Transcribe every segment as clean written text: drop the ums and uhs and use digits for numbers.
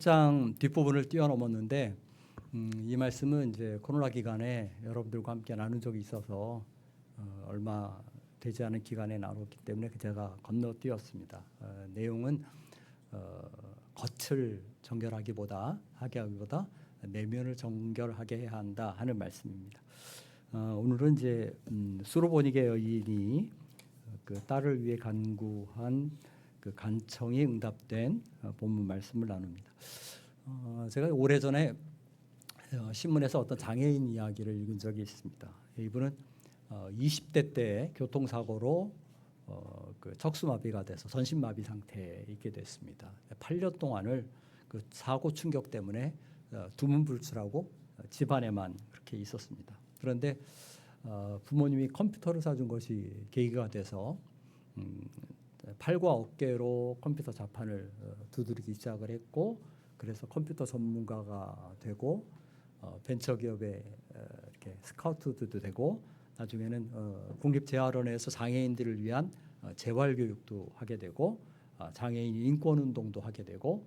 장 뒷부분을 뛰어넘었는데 이 말씀은 이제 코로나 기간에 여러분들과 함께 나눈 적이 있어서 얼마 되지 않은 기간에 나눴기 때문에 제가 건너뛰었습니다. 내용은 겉을 정결하기보다 내면을 정결하게 해야 한다 하는 말씀입니다. 오늘은 이제 수로보니게 여인이 그 딸을 위해 간구한 그 간청이 응답된 본문 말씀을 나눕니다. 제가 오래전에 신문에서 어떤 장애인 이야기를 읽은 적이 있습니다. 이분은 20대 때 교통사고로 그 척수마비가 돼서 전신마비 상태에 있게 됐습니다. 8년 동안을 그 사고 충격 때문에 두문불출하고 집안에만 그렇게 있었습니다. 그런데 부모님이 컴퓨터를 사준 것이 계기가 돼서 팔과 어깨로 컴퓨터 자판을 두드리기 시작을 했고, 그래서 컴퓨터 전문가가 되고 벤처기업에 이렇게 스카우트도 되고, 나중에는 국립재활원에서 장애인들을 위한 재활교육도 하게 되고 장애인 인권운동도 하게 되고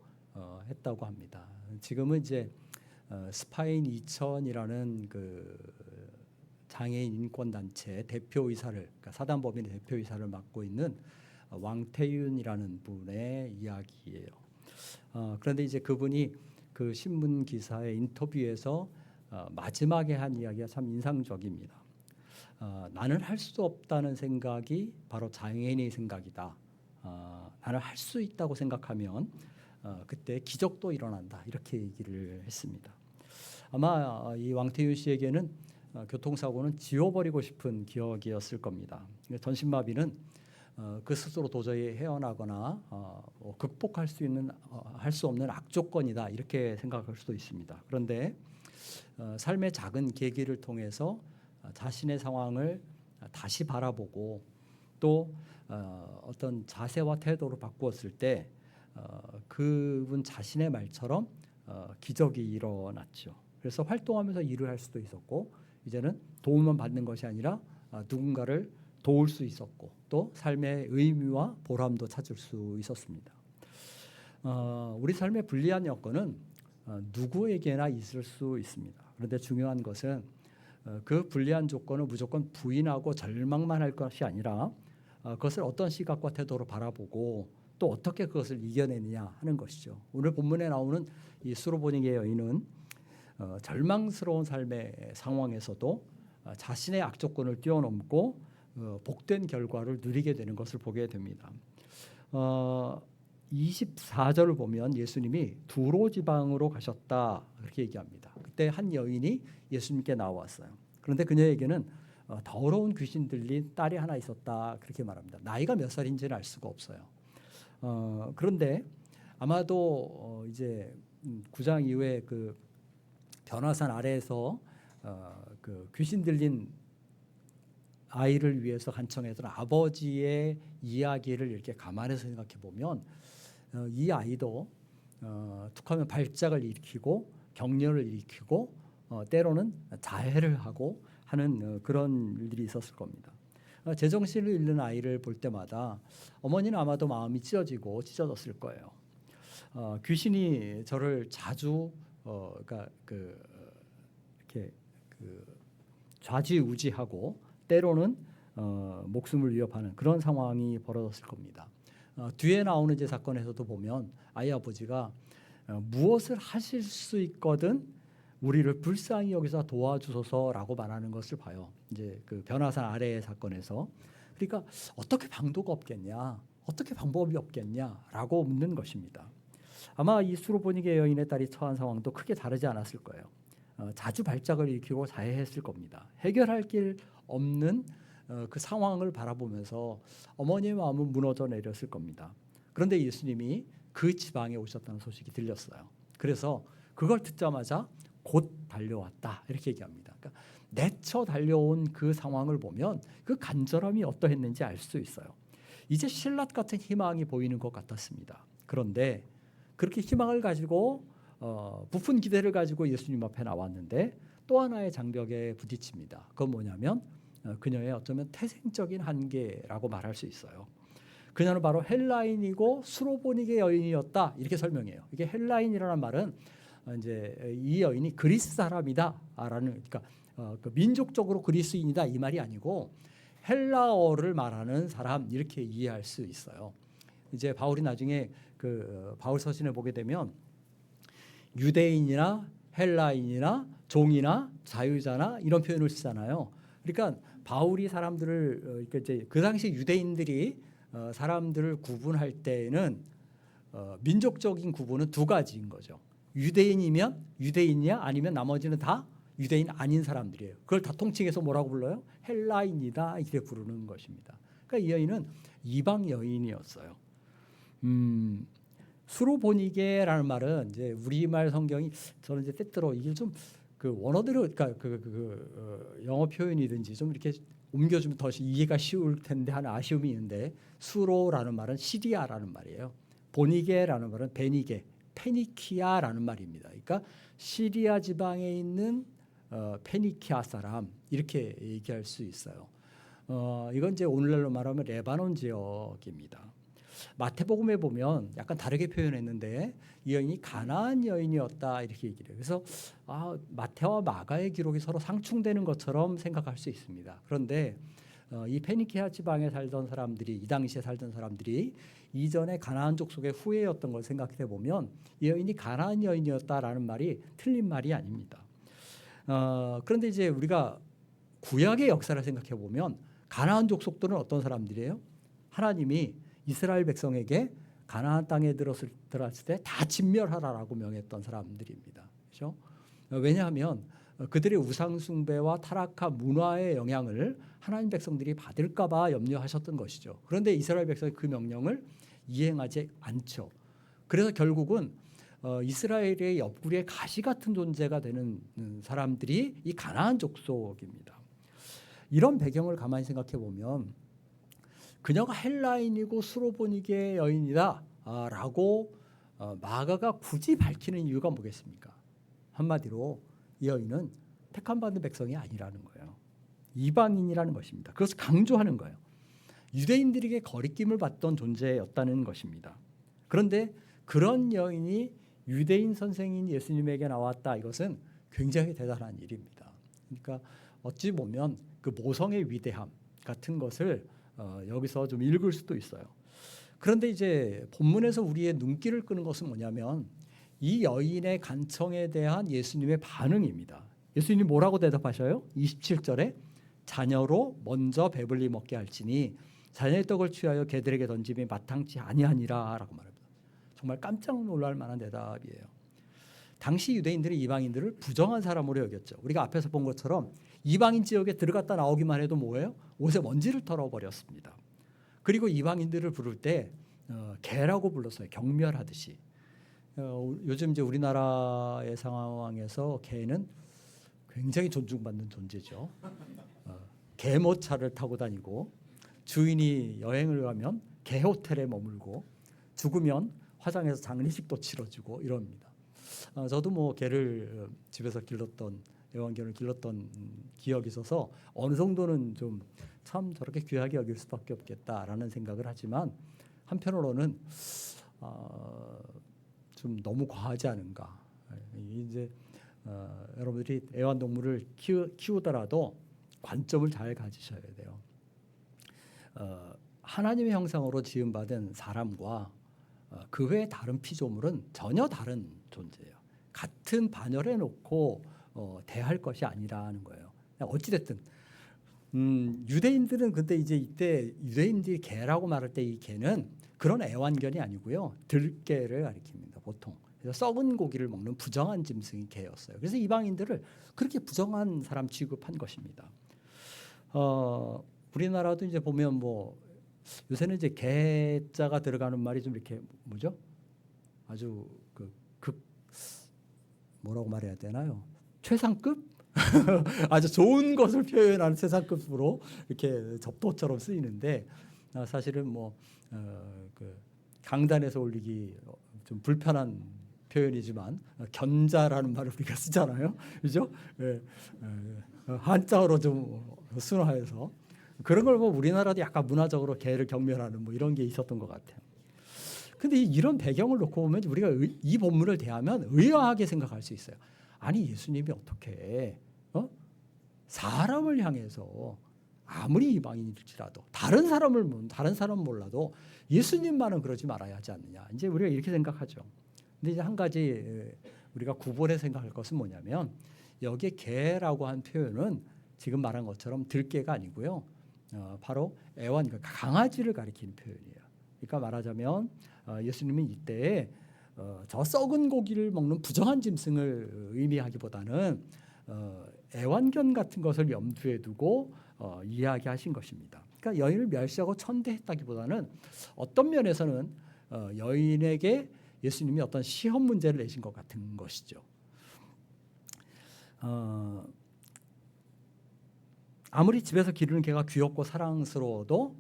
했다고 합니다. 지금은 이제 스파인 2000이라는 그 장애인 인권단체 대표이사를, 그러니까 사단법인의 대표이사를 맡고 있는 왕태윤이라는 분의 이야기예요. 그런데 이제 그분이 그 신문 기사의 인터뷰에서 마지막에 한 이야기가 참 인상적입니다. 나는 할 수 없다는 생각이 바로 장애인의 생각이다. 나는 할 수 있다고 생각하면 그때 기적도 일어난다. 이렇게 얘기를 했습니다. 아마 이 왕태윤 씨에게는 교통사고는 지워버리고 싶은 기억이었을 겁니다. 전신마비는 그 스스로 도저히 헤어나거나 극복할 수 있는 할 수 없는 악조건이다, 이렇게 생각할 수도 있습니다. 그런데 삶의 작은 계기를 통해서 자신의 상황을 다시 바라보고 또 어떤 자세와 태도를 바꾸었을 때 그분 자신의 말처럼 기적이 일어났죠. 그래서 활동하면서 일을 할 수도 있었고, 이제는 도움만 받는 것이 아니라 누군가를 도울 수 있었고, 또 삶의 의미와 보람도 찾을 수 있었습니다. 우리 삶의 불리한 여건은 누구에게나 있을 수 있습니다. 그런데 중요한 것은 그 불리한 조건을 무조건 부인하고 절망만 할 것이 아니라 그것을 어떤 시각과 태도로 바라보고 또 어떻게 그것을 이겨내느냐 하는 것이죠. 오늘 본문에 나오는 이 수로보니게 여인은 절망스러운 삶의 상황에서도 자신의 악조건을 뛰어넘고 복된 결과를 누리게 되는 것을 보게 됩니다. 24절을 보면 예수님이 두로 지방으로 가셨다, 그렇게 얘기합니다. 그때 한 여인이 예수님께 나왔어요. 그런데 그녀에게는 더러운 귀신 들린 딸이 하나 있었다, 그렇게 말합니다. 나이가 몇 살인지는 알 수가 없어요. 그런데 아마도 이제 9장 이후에 그 변화산 아래에서 그 귀신 들린 아이를 위해서 간청했던 아버지의 이야기를 이렇게 감안해서 생각해 보면 이 아이도 툭하면 발작을 일으키고 격려를 일으키고 때로는 자해를 하고 하는 그런 일들이 있었을 겁니다. 제정신을 잃는 아이를 볼 때마다 어머니는 아마도 마음이 찢어졌을 거예요. 귀신이 저를 자주 그러니까 이렇게 좌지우지하고 때로는 목숨을 위협하는 그런 상황이 벌어졌을 겁니다. 뒤에 나오는 이제 사건에서도 보면 아이 아버지가 무엇을 하실 수 있거든 우리를 불쌍히 여기서 도와주소서라고 말하는 것을 봐요. 이제 그 변화산 아래의 사건에서. 그러니까 어떻게 방도가 없겠냐, 어떻게 방법이 없겠냐라고 묻는 것입니다. 아마 이 수로보니게 여인의 딸이 처한 상황도 크게 다르지 않았을 거예요. 자주 발작을 일으키고 자해했을 겁니다. 해결할 길 없는 그 상황을 바라보면서 어머니의 마음은 무너져 내렸을 겁니다. 그런데 예수님이 그 지방에 오셨다는 소식이 들렸어요. 그래서 그걸 듣자마자 곧 달려왔다, 이렇게 얘기합니다. 그러니까 내쳐 달려온 그 상황을 보면 그 간절함이 어떠했는지 알 수 있어요. 이제 신라 같은 희망이 보이는 것 같았습니다. 그런데 그렇게 희망을 가지고 부푼 기대를 가지고 예수님 앞에 나왔는데 또 하나의 장벽에 부딪힙니다. 그건 뭐냐면 그녀의 어쩌면 태생적인 한계라고 말할 수 있어요. 그녀는 바로 헬라인이고 수로보니게 여인이었다 이렇게 설명해요. 이게 헬라인이라는 말은 이제 이 여인이 그리스 사람이다라는 그러니까 그 민족적으로 그리스인이다 이 말이 아니고 헬라어를 말하는 사람 이렇게 이해할 수 있어요. 이제 바울이 나중에 그 바울 서신에 보게 되면 유대인이나 헬라인이나 종이나 자유자나 이런 표현을 쓰잖아요. 그러니까 바울이 사람들을 이제 그 당시 유대인들이 사람들을 구분할 때에는 민족적인 구분은 두 가지인 거죠. 유대인이면 유대인이야 아니면 나머지는 다 유대인 아닌 사람들이에요. 그걸 다 통칭해서 뭐라고 불러요? 헬라인이다 이렇게 부르는 것입니다. 그러니까 이 여인은 이방 여인이었어요. 수로보니게라는 말은 이제 우리말 성경이 저는 이제 때때로 이게 좀 그 원어대로 그러니까 영어 표현이든지 좀 이렇게 옮겨주면 더 이해가 쉬울 텐데 하는 아쉬움이 있는데 수로라는 말은 시리아라는 말이에요. 보니게라는 말은 베니게, 페니키아라는 말입니다. 그러니까 시리아 지방에 있는 페니키아 사람 이렇게 얘기할 수 있어요. 이건 이제 오늘날로 말하면 레바논 지역입니다. 마태복음에 보면 약간 다르게 표현했는데 이 여인이 가나안 여인이었다 이렇게 얘기를 해요. 그래서 마태와 마가의 기록이 서로 상충되는 것처럼 생각할 수 있습니다. 그런데 이 페니키아 지방에 살던 사람들이 이 당시에 살던 사람들이 이전에 가나안 족속의 후예였던 걸 생각해 보면 이 여인이 가나안 여인이었다라는 말이 틀린 말이 아닙니다. 그런데 이제 우리가 구약의 역사를 생각해 보면 가나안 족속들은 어떤 사람들이에요? 하나님이 이스라엘 백성에게 가나안 땅에 들어왔을 때 다 진멸하라라고 명했던 사람들입니다. 그렇죠? 왜냐하면 그들의 우상 숭배와 타락한 문화의 영향을 하나님 백성들이 받을까 봐 염려하셨던 것이죠. 그런데 이스라엘 백성이 그 명령을 이행하지 않죠. 그래서 결국은 이스라엘의 옆구리에 가시 같은 존재가 되는 사람들이 이 가나안 족속입니다. 이런 배경을 가만히 생각해 보면 그녀가 헬라인이고 수로보니게 여인이다라고 마가가 굳이 밝히는 이유가 뭐겠습니까? 한마디로 이 여인은 택함받은 백성이 아니라는 거예요. 이방인이라는 것입니다. 그것을 강조하는 거예요. 유대인들에게 거리낌을 받던 존재였다는 것입니다. 그런데 그런 여인이 유대인 선생인 예수님에게 나왔다. 이것은 굉장히 대단한 일입니다. 그러니까 어찌 보면 그 모성의 위대함 같은 것을 여기서 좀 읽을 수도 있어요. 그런데 이제 본문에서 우리의 눈길을 끄는 것은 뭐냐면 이 여인의 간청에 대한 예수님의 반응입니다. 예수님이 뭐라고 대답하셔요? 27절에 자녀로 먼저 배불리 먹게 할지니 자녀의 떡을 취하여 개들에게 던짐이 마땅치 아니하니라 라고 말합니다. 정말 깜짝 놀랄 만한 대답이에요. 당시 유대인들이 이방인들을 부정한 사람으로 여겼죠. 우리가 앞에서 본 것처럼 이방인 지역에 들어갔다 나오기만 해도 뭐예요? 옷에 먼지를 털어버렸습니다. 그리고 이방인들을 부를 때 개라고 불렀어요. 경멸하듯이. 요즘 이제 우리나라의 상황에서 개는 굉장히 존중받는 존재죠. 개모차를 타고 다니고 주인이 여행을 가면 개 호텔에 머물고 죽으면 화장해서 장례식도 치러주고 이럽니다. 저도 뭐 개를 집에서 길렀던 애완견을 길렀던 기억이 있어서 어느 정도는 좀 참 저렇게 귀하게 여길 수밖에 없겠다라는 생각을 하지만 한편으로는 좀 너무 과하지 않은가. 이제 여러분들이 애완동물을 키우더라도 관점을 잘 가지셔야 돼요. 하나님의 형상으로 지음받은 사람과 그 외의 다른 피조물은 전혀 다른 존재예요. 같은 반열에 놓고 대할 것이 아니라는 거예요. 어찌됐든 유대인들은 근데 이제 이때 유대인들이 개라고 말할 때 이 개는 그런 애완견이 아니고요. 들개를 가리킵니다. 보통. 그래서 썩은 고기를 먹는 부정한 짐승이 개였어요. 그래서 이방인들을 그렇게 부정한 사람 취급한 것입니다. 우리나라도 이제 보면 뭐 요새는 이제 개자가 들어가는 말이 좀 이렇게 뭐죠? 아주 뭐라고 말해야 되나요? 최상급? 아주 좋은 것을 표현하는 최상급으로 이렇게 접도처럼 쓰이는데 사실은 뭐 강단에서 올리기 좀 불편한 표현이지만 견자라는 말을 우리가 쓰잖아요, 그죠? 한자어로 좀 순화해서 그런 걸 뭐 우리나라도 약간 문화적으로 개를 경멸하는 뭐 이런 게 있었던 것 같아요. 근데 이런 배경을 놓고 보면 우리가 이 본문을 대하면 의아하게 생각할 수 있어요. 아니 예수님이 어떻게 사람을 향해서 아무리 이방인일지라도 다른 사람은 몰라도 예수님만은 그러지 말아야 하지 않느냐. 이제 우리가 이렇게 생각하죠. 근데 이제 한 가지 우리가 구분해 생각할 것은 뭐냐면 여기에 개라고 한 표현은 지금 말한 것처럼 들개가 아니고요. 바로 애완 강아지를 가리키는 표현이에요. 그러니까 말하자면 예수님은 이때 저 썩은 고기를 먹는 부정한 짐승을 의미하기보다는 애완견 같은 것을 염두에 두고 이야기하신 것입니다. 그러니까 여인을 멸시하고 천대했다기보다는 어떤 면에서는 여인에게 예수님이 어떤 시험 문제를 내신 것 같은 것이죠. 아무리 집에서 기르는 개가 귀엽고 사랑스러워도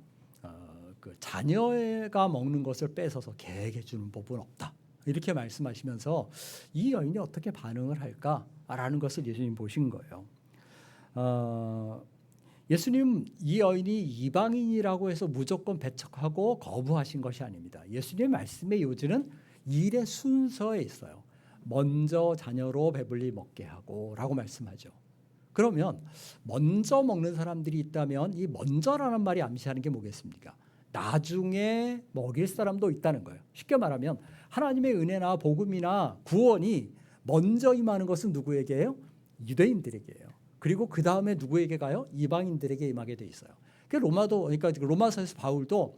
그 자녀가 먹는 것을 뺏어서 개에게 주는 법은 없다. 이렇게 말씀하시면서 이 여인이 어떻게 반응을 할까라는 것을 예수님 보신 거예요. 예수님 이 여인이 이방인이라고 해서 무조건 배척하고 거부하신 것이 아닙니다. 예수님의 말씀의 요지는 일의 순서에 있어요. 먼저 자녀로 배불리 먹게 하고 라고 말씀하죠. 그러면 먼저 먹는 사람들이 있다면 이 먼저라는 말이 암시하는 게 뭐겠습니까? 나중에 먹일 사람도 있다는 거예요. 쉽게 말하면 하나님의 은혜나 복음이나 구원이 먼저 임하는 것은 누구에게요? 유대인들에게요. 그리고 그 다음에 누구에게 가요? 이방인들에게 임하게 돼 있어요. 그러니까 로마서에서 바울도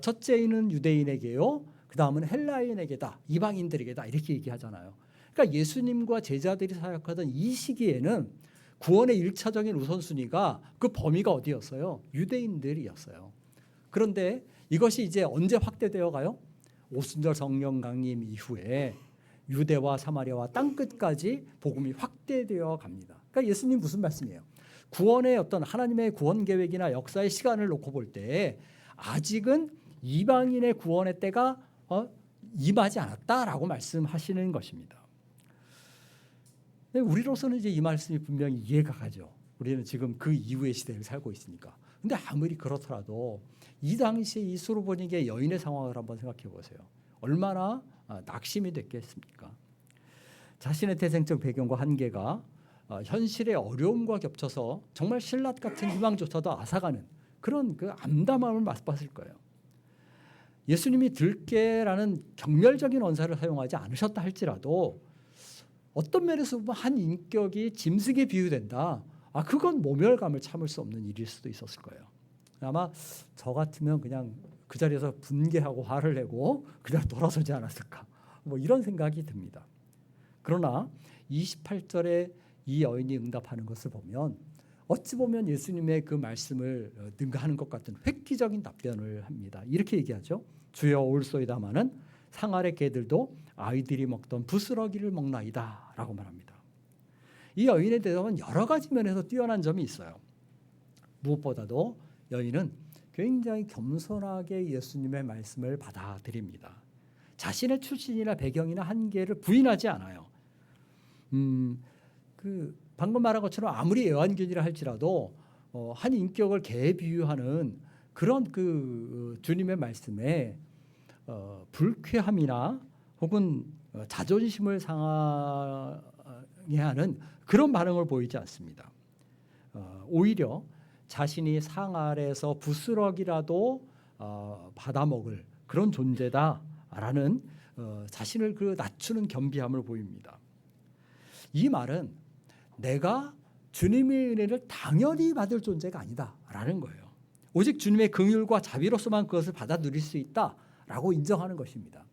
첫째는 유대인에게요. 그 다음은 헬라인에게다, 이방인들에게다 이렇게 얘기하잖아요. 그러니까 예수님과 제자들이 사역하던 이 시기에는 구원의 1차적인 우선순위가 그 범위가 어디였어요? 유대인들이었어요. 그런데 이것이 이제 언제 확대되어 가요? 오순절 성령 강림 이후에 유대와 사마리아와 땅끝까지 복음이 확대되어 갑니다. 그러니까 예수님 무슨 말씀이에요? 구원의 어떤 하나님의 구원 계획이나 역사의 시간을 놓고 볼 때 아직은 이방인의 구원의 때가 임하지 않았다라고 말씀하시는 것입니다. 우리로서는 이제 이 말씀이 분명히 이해가 가죠. 우리는 지금 그 이후의 시대를 살고 있으니까. 근데 아무리 그렇더라도 이 당시에 이 수르보니게 여인의 상황을 한번 생각해 보세요. 얼마나 낙심이 됐겠습니까? 자신의 태생적 배경과 한계가 현실의 어려움과 겹쳐서 정말 신라 같은 희망조차도 앗아가는 그런 그 암담함을 맛봤을 거예요. 예수님이 들깨라는 경멸적인 언사를 사용하지 않으셨다 할지라도 어떤 면에서 보면 한 인격이 짐승에 비유된다. 그건 모멸감을 참을 수 없는 일일 수도 있었을 거예요. 아마 저 같으면 그냥 그 자리에서 분개하고 화를 내고 그냥 돌아서지 않았을까. 뭐 이런 생각이 듭니다. 그러나 28절에 이 여인이 응답하는 것을 보면 어찌 보면 예수님의 그 말씀을 능가하는 것 같은 획기적인 답변을 합니다. 이렇게 얘기하죠. 주여 올소이다마는 상 아래 개들도 아이들이 먹던 부스러기를 먹나이다 라고 말합니다. 이 여인의 대답은 여러 가지 면에서 뛰어난 점이 있어요. 무엇보다도 여인은 굉장히 겸손하게 예수님의 말씀을 받아들입니다. 자신의 출신이나 배경이나 한계를 부인하지 않아요. 방금 말한 것처럼 아무리 애완견이라 할지라도 한 인격을 개에 비유하는 그런 그 주님의 말씀에 불쾌함이나 혹은 자존심을 상하게 하는 그런 반응을 보이지 않습니다. 오히려 자신이 상 아래에서 부스러기라도 받아먹을 그런 존재다라는 자신을 그 낮추는 겸비함을 보입니다. 이 말은 내가 주님의 은혜를 당연히 받을 존재가 아니다라는 거예요. 오직 주님의 긍휼과 자비로서만 그것을 받아 누릴 수 있다라고 인정하는 것입니다.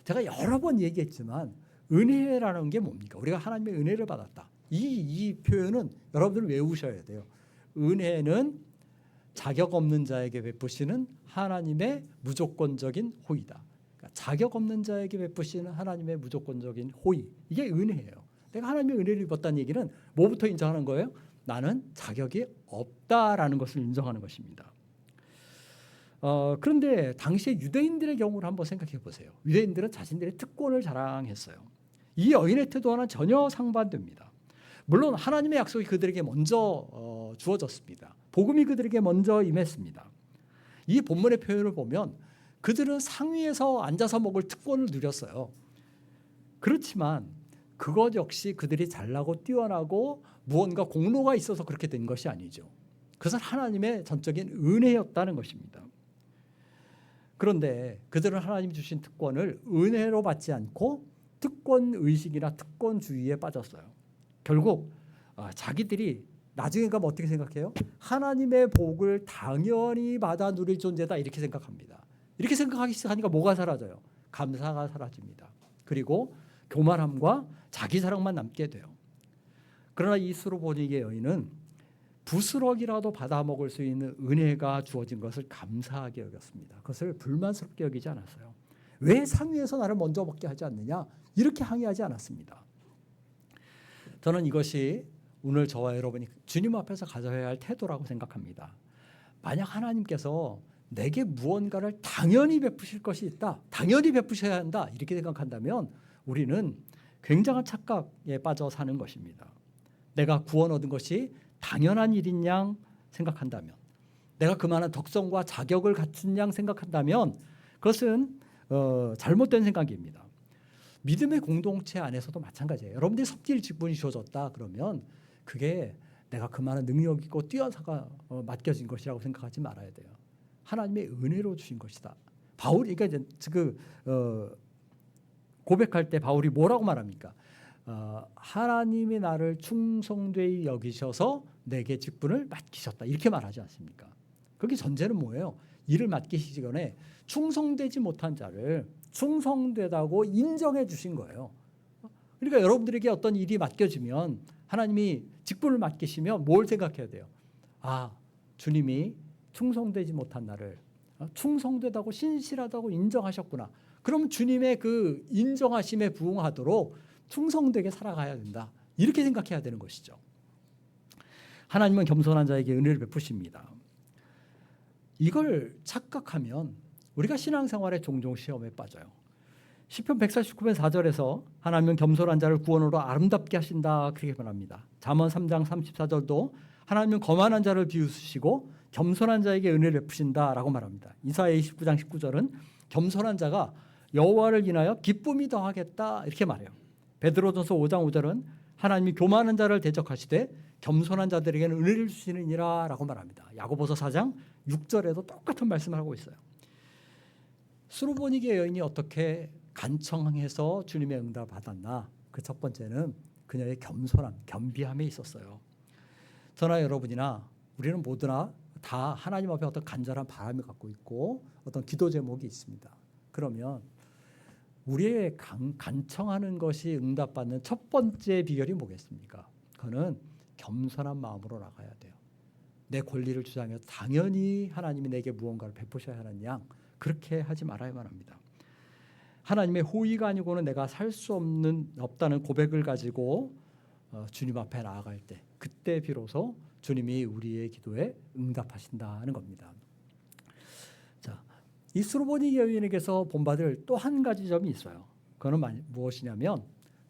제가 여러 번 얘기했지만 은혜라는 게 뭡니까? 우리가 하나님의 은혜를 받았다. 이 표현은 여러분들 외우셔야 돼요. 은혜는 자격 없는 자에게 베푸시는 하나님의 무조건적인 호의다. 그러니까 자격 없는 자에게 베푸시는 하나님의 무조건적인 호의. 이게 은혜예요. 내가 하나님의 은혜를 입었다는 얘기는 뭐부터 인정하는 거예요? 나는 자격이 없다라는 것을 인정하는 것입니다. 그런데 당시에 유대인들의 경우를 한번 생각해 보세요. 유대인들은 자신들의 특권을 자랑했어요. 이 여인의 태도와는 전혀 상반됩니다. 물론 하나님의 약속이 그들에게 먼저 주어졌습니다. 복음이 그들에게 먼저 임했습니다. 이 본문의 표현을 보면 그들은 상위에서 앉아서 먹을 특권을 누렸어요. 그렇지만 그것 역시 그들이 잘나고 뛰어나고 무언가 공로가 있어서 그렇게 된 것이 아니죠. 그것은 하나님의 전적인 은혜였다는 것입니다. 그런데 그들은 하나님이 주신 특권을 은혜로 받지 않고 특권의식이나 특권주의에 빠졌어요. 결국 자기들이 나중에 가면 어떻게 생각해요? 하나님의 복을 당연히 받아 누릴 존재다 이렇게 생각합니다. 이렇게 생각하기 시작하니까 뭐가 사라져요? 감사가 사라집니다. 그리고 교만함과 자기 사랑만 남게 돼요. 그러나 이 수로보니게 여인은 부스럭이라도 받아 먹을 수 있는 은혜가 주어진 것을 감사하게 여겼습니다. 그것을 불만스럽게 여기지 않았어요. 왜 상위에서 나를 먼저 먹게 하지 않느냐? 이렇게 항의하지 않았습니다. 저는 이것이 오늘 저와 여러분이 주님 앞에서 가져야 할 태도라고 생각합니다. 만약 하나님께서 내게 무언가를 당연히 베푸실 것이 있다, 당연히 베푸셔야 한다 이렇게 생각한다면 우리는 굉장한 착각에 빠져 사는 것입니다. 내가 구원 얻은 것이 당연한 일인 양 생각한다면, 내가 그만한 덕성과 자격을 갖춘 양 생각한다면 그것은 잘못된 생각입니다. 믿음의 공동체 안에서도 마찬가지예요. 여러분들이 섬길 직분이 주어졌다 그러면 그게 내가 그만한 능력 있고 뛰어서가 맡겨진 것이라고 생각하지 말아야 돼요. 하나님의 은혜로 주신 것이다. 바울이 그러니까 고백할 때 바울이 뭐라고 말합니까? 하나님이 나를 충성되이 여기셔서 내게 직분을 맡기셨다 이렇게 말하지 않습니까? 그게 전제는 뭐예요? 일을 맡기시기 전에 충성되지 못한 자를 충성되다고 인정해 주신 거예요. 그러니까 여러분들에게 어떤 일이 맡겨지면 하나님이 직분을 맡기시면 뭘 생각해야 돼요? 주님이 충성되지 못한 나를 충성되다고 신실하다고 인정하셨구나. 그럼 주님의 그 인정하심에 부응하도록 충성되게 살아가야 된다. 이렇게 생각해야 되는 것이죠. 하나님은 겸손한 자에게 은혜를 베푸십니다. 이걸 착각하면 우리가 신앙생활에 종종 시험에 빠져요. 시편 149편 4절에서 하나님은 겸손한 자를 구원으로 아름답게 하신다 그렇게 말합니다. 잠언 3장 34절도 하나님은 거만한 자를 비웃으시고 겸손한 자에게 은혜를 베푸신다라고 말합니다. 이사야 29장 19절은 겸손한 자가 여호와를 인하여 기쁨이 더하겠다 이렇게 말해요. 베드로전서 5장 5절은 하나님이 교만한 자를 대적하시되 겸손한 자들에게는 은혜를 주시느니라 라고 말합니다. 야고보서 4장 6절에도 똑같은 말씀을 하고 있어요. 수로보니게 여인이 어떻게 간청해서 주님의 응답을 받았나? 그 첫 번째는 그녀의 겸손함, 겸비함에 있었어요. 저나 여러분이나 우리는 모두나 다 하나님 앞에 어떤 간절한 바람을 갖고 있고 어떤 기도 제목이 있습니다. 그러면 우리의 간청하는 것이 응답받는 첫 번째 비결이 뭐겠습니까? 그거는 겸손한 마음으로 나가야 돼요. 내 권리를 주장해서 당연히 하나님이 내게 무언가를 베푸셔야 하는 양 그렇게 하지 말아야만 합니다. 하나님의 호의가 아니고는 내가 살 수 없다는 고백을 가지고 주님 앞에 나아갈 때 그때 비로소 주님이 우리의 기도에 응답하신다는 겁니다. 자, 이 수로보니 여인에게서 본받을 또 한 가지 점이 있어요. 그거는 무엇이냐면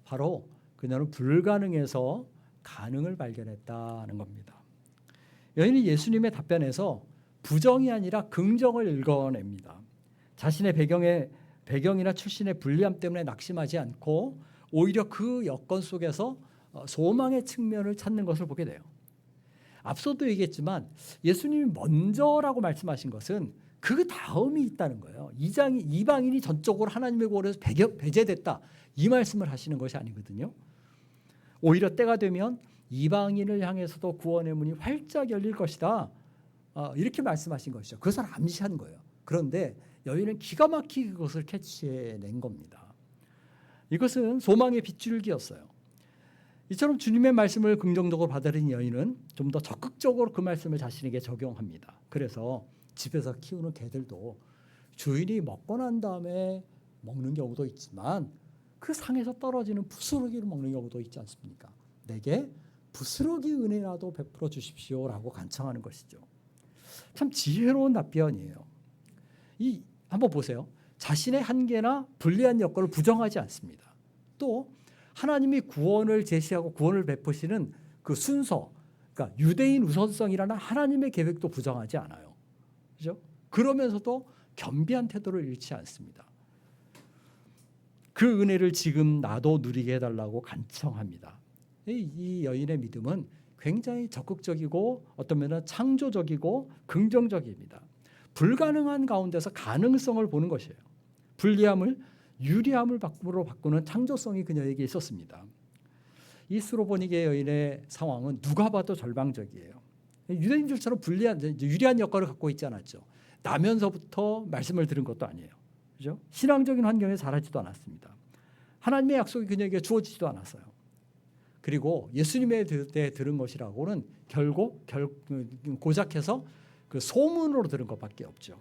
바로 그녀는 불가능에서 가능을 발견했다는 겁니다. 여인이 예수님의 답변에서 부정이 아니라 긍정을 읽어냅니다. 자신의 배경이나 출신의 불리함 때문에 낙심하지 않고 오히려 그 여건 속에서 소망의 측면을 찾는 것을 보게 돼요. 앞서도 얘기했지만 예수님이 먼저라고 말씀하신 것은 그 다음이 있다는 거예요. 이방인이 전적으로 하나님의 구원에서 배제됐다 이 말씀을 하시는 것이 아니거든요. 오히려 때가 되면 이방인을 향해서도 구원의 문이 활짝 열릴 것이다. 이렇게 말씀하신 것이죠. 그것을 암시한 거예요. 그런데 여인은 기가 막히게 그것을 캐치해낸 겁니다. 이것은 소망의 빗줄기였어요. 이처럼 주님의 말씀을 긍정적으로 받아들인 여인은 좀 더 적극적으로 그 말씀을 자신에게 적용합니다. 그래서 집에서 키우는 개들도 주인이 먹고 난 다음에 먹는 경우도 있지만 그 상에서 떨어지는 부스러기를 먹는 경우도 있지 않습니까? 내게 부스러기 은혜라도 베풀어 주십시오라고 간청하는 것이죠. 참 지혜로운 답변이에요. 한번 보세요. 자신의 한계나 불리한 여건을 부정하지 않습니다. 또 하나님이 구원을 제시하고 구원을 베푸시는 그 순서, 그러니까 유대인 우선성이라는 하나님의 계획도 부정하지 않아요. 그죠? 그러면서도 겸비한 태도를 잃지 않습니다. 그 은혜를 지금 나도 누리게 해달라고 간청합니다. 이 여인의 믿음은 굉장히 적극적이고 어떤 면은 창조적이고 긍정적입니다. 불가능한 가운데서 가능성을 보는 것이에요. 불리함을 유리함으로 바꾸는 창조성이 그녀에게 있었습니다. 이 수로보니게 여인의 상황은 누가 봐도 절망적이에요. 유대인들처럼 유리한 여건을 갖고 있지 않았죠. 나면서부터 말씀을 들은 것도 아니에요. 그죠? 신앙적인 환경에 자라지도 않았습니다. 하나님의 약속이 그녀에게 주어지지도 않았어요. 그리고 예수님에 대해 들은 것이라고는 결국 고작해서 그 소문으로 들은 것밖에 없죠.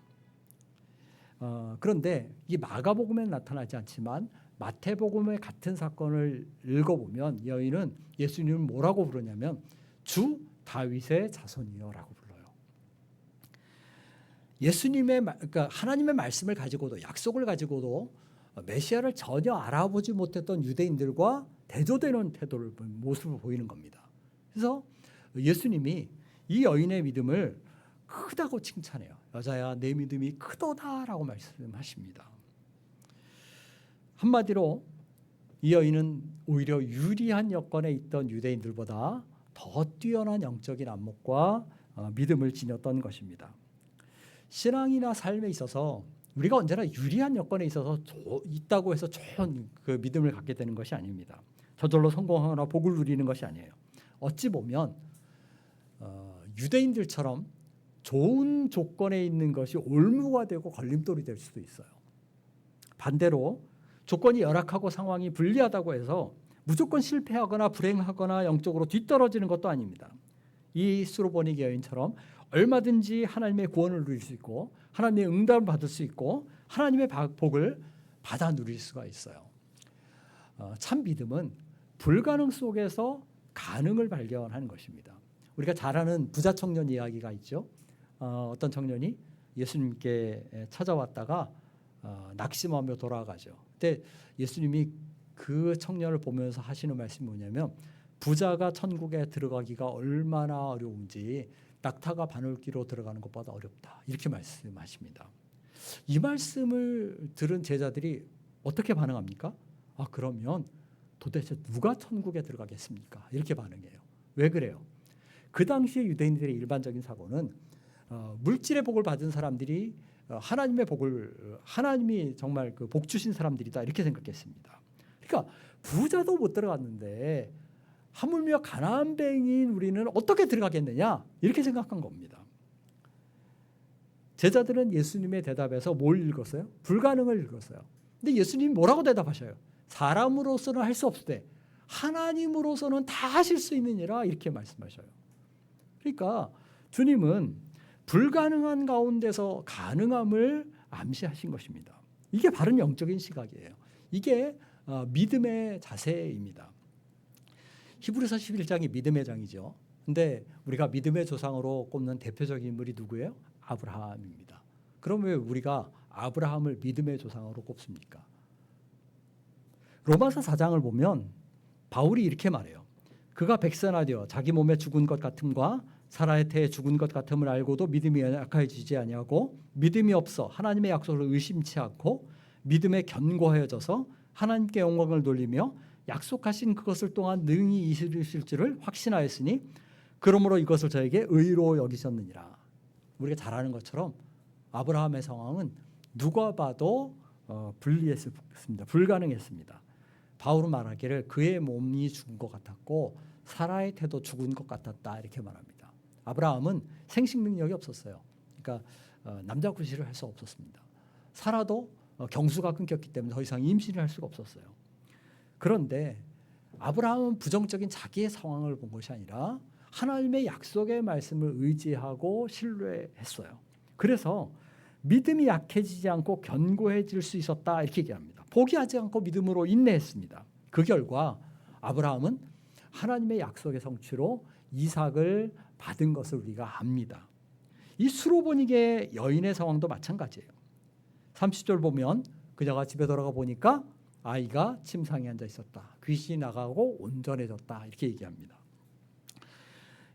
그런데 이 마가복음에 나타나지 않지만 마태복음의 같은 사건을 읽어보면 이 여인은 예수님을 뭐라고 부르냐면 주 다윗의 자손이여라고 불러요. 그러니까 하나님의 말씀을 가지고도 약속을 가지고도 메시아를 전혀 알아보지 못했던 유대인들과 대조되는 태도를 모습을 보이는 겁니다. 그래서 예수님이 이 여인의 믿음을 크다고 칭찬해요. 여자야 내 믿음이 크도다라고 말씀하십니다. 한마디로 이 여인은 오히려 유리한 여건에 있던 유대인들보다 더 뛰어난 영적인 안목과 믿음을 지녔던 것입니다. 신앙이나 삶에 있어서 우리가 언제나 유리한 여건에 있어서 있다고 해서 좋은 그 믿음을 갖게 되는 것이 아닙니다. 저절로 성공하거나 복을 누리는 것이 아니에요. 어찌 보면 유대인들처럼 좋은 조건에 있는 것이 올무가 되고 걸림돌이 될 수도 있어요. 반대로 조건이 열악하고 상황이 불리하다고 해서 무조건 실패하거나 불행하거나 영적으로 뒤떨어지는 것도 아닙니다. 이 수로보니게 여인처럼 얼마든지 하나님의 구원을 누릴 수 있고 하나님의 응답을 받을 수 있고 하나님의 복을 받아 누릴 수가 있어요. 참 믿음은 불가능 속에서 가능을 발견하는 것입니다. 우리가 잘 아는 부자 청년 이야기가 있죠. 어떤 청년이 예수님께 찾아왔다가 낙심하며 돌아가죠. 그때 예수님이 그 청년을 보면서 하시는 말씀이 뭐냐면 부자가 천국에 들어가기가 얼마나 어려운지 낙타가 바늘귀로 들어가는 것보다 어렵다. 이렇게 말씀하십니다. 이 말씀을 들은 제자들이 어떻게 반응합니까? 그러면 도대체 누가 천국에 들어가겠습니까? 이렇게 반응해요. 왜 그래요? 그 당시에 유대인들의 일반적인 사고는 물질의 복을 받은 사람들이 하나님이 정말 그 복 주신 사람들이다 이렇게 생각했습니다. 그러니까 부자도 못 들어갔는데 하물며 가나안뱅이인 우리는 어떻게 들어가겠느냐 이렇게 생각한 겁니다. 제자들은 예수님의 대답에서 뭘 읽었어요? 불가능을 읽었어요. 근데 예수님이 뭐라고 대답하셔요? 사람으로서는 할 수 없을 때 하나님으로서는 다 하실 수 있느니라 이렇게 말씀하셔요. 그러니까 주님은 불가능한 가운데서 가능함을 암시하신 것입니다. 이게 바른 영적인 시각이에요. 이게 믿음의 자세입니다. 히브리서 11장이 믿음의 장이죠. 근데 우리가 믿음의 조상으로 꼽는 대표적인 인물이 누구예요? 아브라함입니다. 그럼 왜 우리가 아브라함을 믿음의 조상으로 꼽습니까? 로마서 4장을 보면 바울이 이렇게 말해요. 그가 백선하되어 자기 몸에 죽은 것 같음과 사라의 태에 죽은 것 같음을 알고도 믿음이 약해지지 아니하고 믿음이 없어 하나님의 약속을 의심치 않고 믿음에 견고하여져서 하나님께 영광을 돌리며 약속하신 그것을 또한 능히 이루실 줄을 확신하였으니 그러므로 이것을 저에게 의로 여기셨느니라. 우리가 잘 아는 것처럼 아브라함의 상황은 누가 봐도 불리했습니다. 불가능했습니다. 바울은 말하기를 그의 몸이 죽은 것 같았고 사라의 태도 죽은 것 같았다 이렇게 말합니다. 아브라함은 생식 능력이 없었어요. 그러니까 남자 구실을 할 수 없었습니다. 사라도 경수가 끊겼기 때문에 더 이상 임신을 할 수가 없었어요. 그런데 아브라함은 부정적인 자기의 상황을 본 것이 아니라 하나님의 약속의 말씀을 의지하고 신뢰했어요. 그래서 믿음이 약해지지 않고 견고해질 수 있었다 이렇게 얘기합니다. 포기하지 않고 믿음으로 인내했습니다. 그 결과 아브라함은 하나님의 약속의 성취로 이삭을 받은 것을 우리가 압니다. 이 수로보니게 여인의 상황도 마찬가지예요. 30절 보면 그녀가 집에 돌아가 보니까 아이가 침상에 앉아 있었다. 귀신이 나가고 온전해졌다. 이렇게 얘기합니다.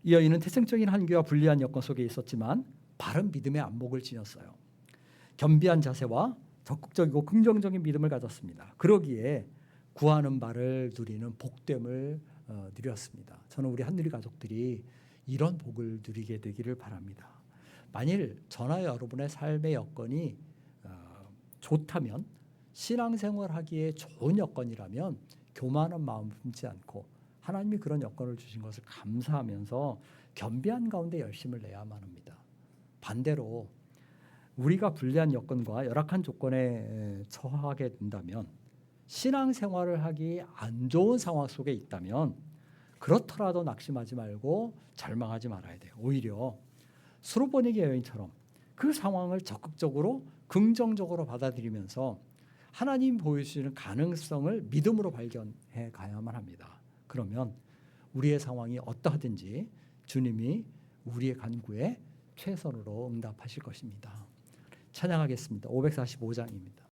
이 여인은 태생적인 한계와 불리한 여건 속에 있었지만 바른 믿음의 안목을 지녔어요. 겸비한 자세와 적극적이고 긍정적인 믿음을 가졌습니다. 그러기에 구하는 바를 누리는 복됨을 누렸습니다. 저는 우리 한누리 가족들이 이런 복을 누리게 되기를 바랍니다. 만일 저나 여러분의 삶의 여건이 좋다면, 신앙생활하기에 좋은 여건이라면 교만한 마음 품지 않고 하나님이 그런 여건을 주신 것을 감사하면서 겸비한 가운데 열심을 내야만 합니다. 반대로 우리가 불리한 여건과 열악한 조건에 처하게 된다면, 신앙생활을 하기 안 좋은 상황 속에 있다면 그렇더라도 낙심하지 말고 절망하지 말아야 돼요. 오히려 수로보니게 여인처럼 그 상황을 적극적으로 긍정적으로 받아들이면서 하나님 보여주시는 가능성을 믿음으로 발견해 가야만 합니다. 그러면 우리의 상황이 어떠하든지 주님이 우리의 간구에 최선으로 응답하실 것입니다. 찬양하겠습니다. 545장입니다.